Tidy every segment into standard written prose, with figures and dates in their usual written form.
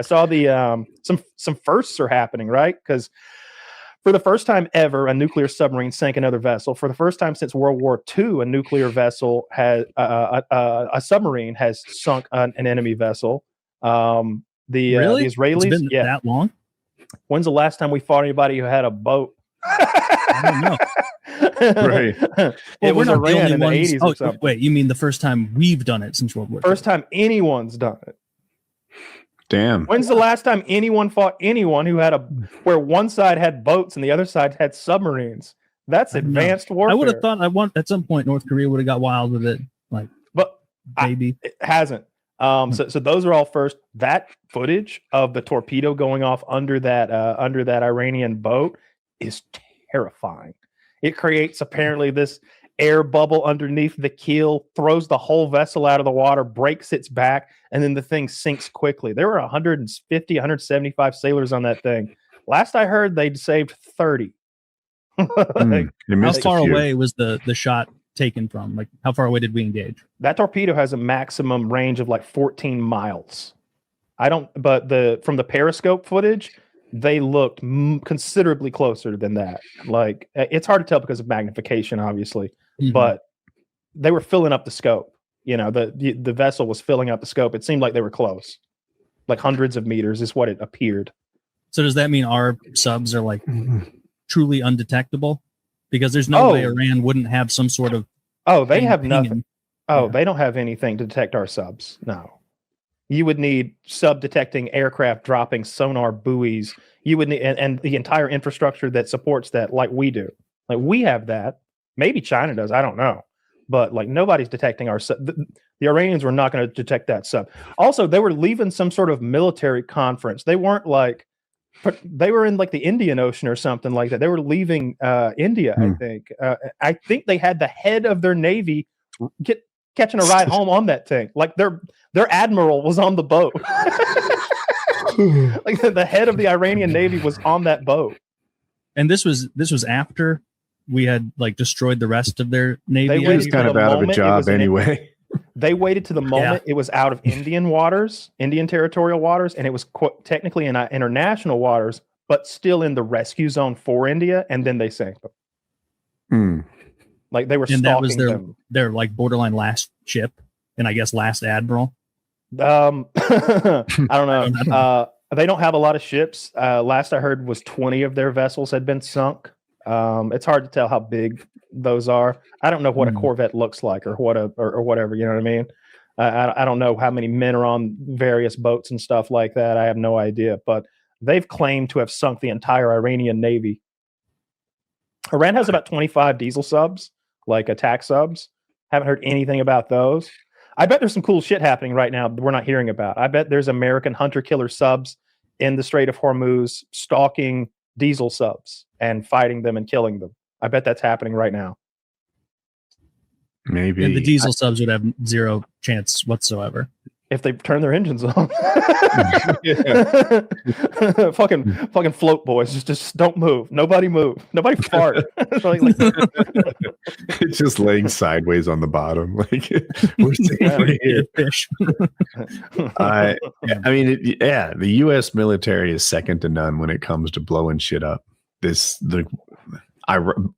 I saw the some firsts are happening, right? Because for the first time ever, a nuclear submarine sank another vessel. For the first time since World War II, a nuclear vessel has a submarine has sunk an enemy vessel. Really? The Israelis. It's been that long? When's the last time we fought anybody who had a boat? I don't know. Right. It was Iran in the 80s or something. Wait, you mean the first time we've done it since World War II? First time anyone's done it. Damn. When's the last time anyone fought anyone who had where one side had boats and the other side had submarines? That's advanced warfare. I would have thought at some point North Korea would have got wild with it. But maybe it hasn't. So those are all first. That footage of the torpedo going off under that Iranian boat is terrifying. It creates apparently this air bubble underneath the keel, throws the whole vessel out of the water, breaks its back, and then the thing sinks quickly. There were 150, 175 sailors on that thing. Last I heard, they'd saved 30. How far away was the shot taken from? Like, how far away did we engage? That torpedo has a maximum range of like 14 miles. From the periscope footage, they looked considerably closer than that. Like, it's hard to tell because of magnification, obviously, but they were filling up the scope. You know, the vessel was filling up the scope. It seemed like they were close, like hundreds of meters is what it appeared. So does that mean our subs are like truly undetectable? Because there's no way Iran wouldn't have some sort of. Oh, they have nothing. They don't have anything to detect our subs. No. You would need sub-detecting aircraft dropping sonar buoys. You would need and the entire infrastructure that supports that, like we do. Like we have that. Maybe China does. I don't know. But like nobody's detecting our sub. The Iranians were not going to detect that sub. Also, they were leaving some sort of military conference. They weren't like. They were in like the Indian Ocean or something like that. They were leaving India, I think. I think they had the head of their navy catching a ride home on that thing. Like their admiral was on the boat. Like the head of the Iranian Navy was on that boat. And this was after we had like destroyed the rest of their navy. They was kind of out of a job anyway. They waited to the moment it was out of Indian waters, Indian territorial waters, and it was technically in international waters, but still in the rescue zone for India, and then they sank them. Like they were stalking that was them. Their like borderline last ship, and I guess last admiral. I don't know. They don't have a lot of ships. Last I heard was 20 of their vessels had been sunk. It's hard to tell how big those are. I don't know what a corvette looks like or whatever. You know what I mean? I don't know how many men are on various boats and stuff like that. I have no idea. But they've claimed to have sunk the entire Iranian Navy. Iran has about 25 diesel subs, like attack subs. Haven't heard anything about those. I bet there's some cool shit happening right now that we're not hearing about. I bet there's American hunter-killer subs in the Strait of Hormuz stalking diesel subs and fighting them and killing them. I bet that's happening right now. Maybe. And the diesel subs would have zero chance whatsoever. If they turn their engines on. fucking float, boys. Just don't move. Nobody move. Nobody fart. It's just laying sideways on the bottom. Like we're safe here. Fish. I mean, the U.S. military is second to none when it comes to blowing shit up.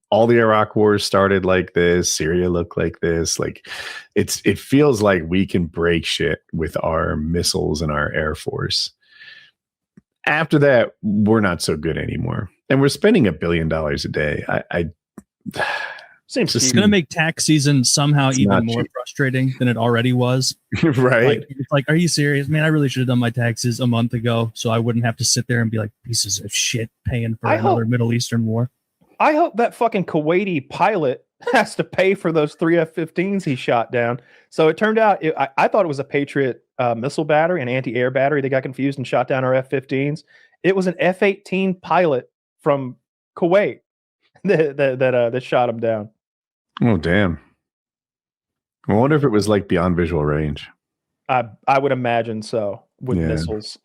All the Iraq wars started like this. Syria looked like this. Like it feels like we can break shit with our missiles and our air force. After that, we're not so good anymore, and we're spending $1 billion a day. It's going to make tax season somehow even more frustrating than it already was. Right? Like, are you serious, man? I really should have done my taxes a month ago, so I wouldn't have to sit there and be like pieces of shit paying for another Middle Eastern war. I hope that fucking Kuwaiti pilot has to pay for those 3 F-15s he shot down. So it turned out, I thought it was a Patriot missile battery, an anti-air battery. They got confused and shot down our F-15s. It was an F-18 pilot from Kuwait that shot him down. Oh, damn. I wonder if it was like beyond visual range. I would imagine so with missiles.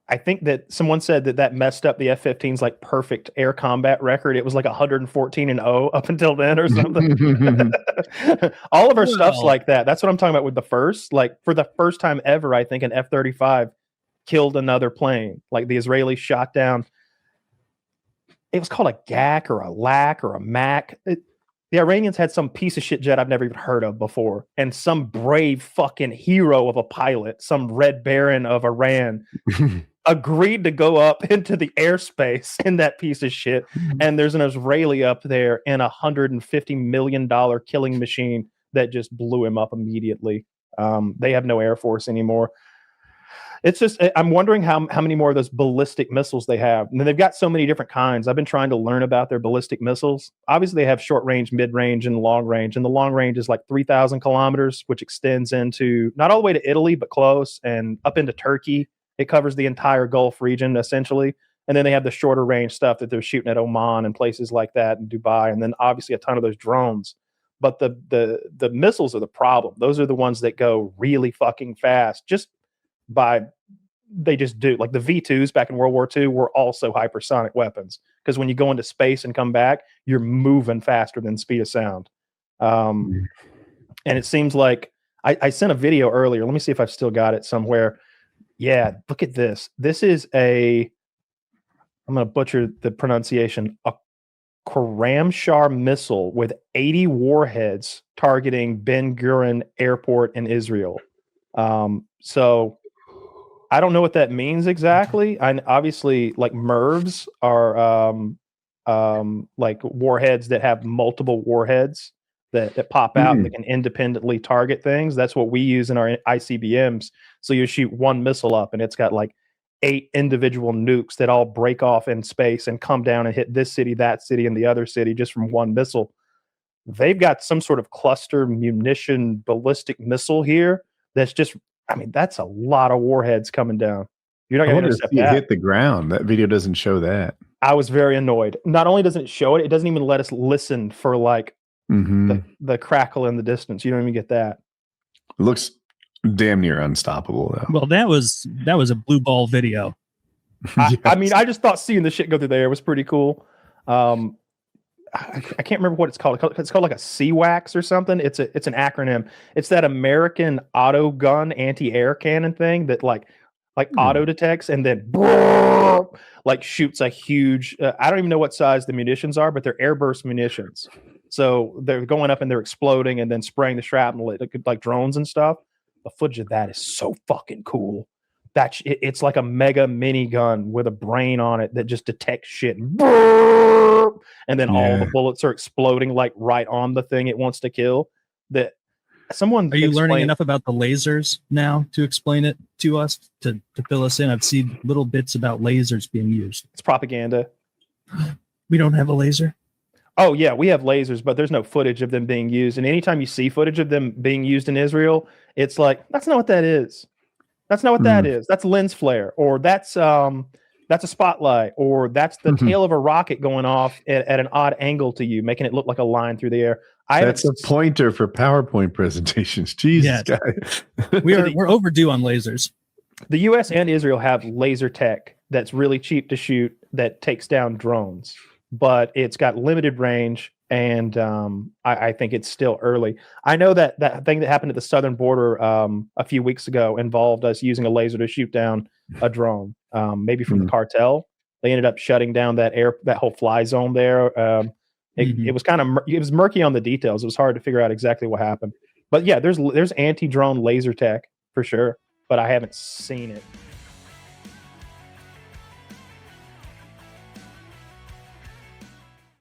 I think that someone said that messed up the F-15's like perfect air combat record. It was like 114-0 up until then or something. All of our stuff's like that. That's what I'm talking about with the first. Like for the first time ever, I think an F-35 killed another plane. Like the Israelis shot down. It was called a GAC or a LAC or a MAC. The Iranians had some piece of shit jet I've never even heard of before. And some brave fucking hero of a pilot, some Red Baron of Iran, agreed to go up into the airspace in that piece of shit. And there's an Israeli up there in a $150 million killing machine that just blew him up immediately. They have no Air Force anymore. It's just, I'm wondering how many more of those ballistic missiles they have. And they've got so many different kinds. I've been trying to learn about their ballistic missiles. Obviously, they have short range, mid range, and long range. And the long range is like 3,000 kilometers, which extends into not all the way to Italy, but close, and up into Turkey. It covers the entire Gulf region, essentially. And then they have the shorter range stuff that they're shooting at Oman and places like that, and Dubai. And then obviously a ton of those drones. But the missiles are the problem. Those are the ones that go really fucking fast. They just do. Like the V2s back in World War II were also hypersonic weapons, because when you go into space and come back, you're moving faster than speed of sound. And it seems like I sent a video earlier. Let me see if I've still got it somewhere. Yeah, look at this. This is I'm going to butcher the pronunciation, a Karamshar missile with 80 warheads targeting Ben Gurion Airport in Israel. So I don't know what that means exactly. Obviously, like MIRVs are like warheads that have multiple warheads that pop out that can independently target things. That's what we use in our ICBMs. So you shoot one missile up and it's got like 8 individual nukes that all break off in space and come down and hit this city, that city, and the other city just from one missile. They've got some sort of cluster munition ballistic missile here that's just, I mean, that's a lot of warheads coming down. You're not going to intercept that. Hit the ground. That video doesn't show that. I was very annoyed. Not only doesn't it show it, it doesn't even let us listen for like the crackle in the distance. You don't even get that. It looks damn near unstoppable, though. Well, that was a blue ball video. Yes. I mean, I just thought seeing the shit go through the air was pretty cool. I can't remember what it's called. It's called like a CWAX or something. It's an acronym. It's that American auto gun anti-air cannon thing that like auto detects and then like shoots a huge. I don't even know what size the munitions are, but they're airburst munitions. So they're going up and they're exploding and then spraying the shrapnel like drones and stuff. The footage of that is so fucking cool. It's like a mega minigun with a brain on it that just detects shit. And then all the bullets are exploding like right on the thing it wants to kill. That someone are you learning enough about the lasers now to explain it to us to fill us in? I've seen little bits about lasers being used. It's propaganda. We don't have a laser. Oh yeah, we have lasers, but there's no footage of them being used. And anytime you see footage of them being used in Israel, it's like, that's not what that is. That's not what that is. That's lens flare, or that's a spotlight, or that's the tail of a rocket going off at an odd angle to you, making it look like a line through the air. That's a pointer for PowerPoint presentations. Jesus, guys. We're overdue on lasers. The U.S. and Israel have laser tech that's really cheap to shoot that takes down drones, but it's got limited range. And I think it's still early. I know that thing that happened at the southern border a few weeks ago involved us using a laser to shoot down a drone, maybe from the cartel. They ended up shutting down that whole fly zone there. It was it was murky on the details. It was hard to figure out exactly what happened. But yeah, there's anti-drone laser tech for sure, but I haven't seen it.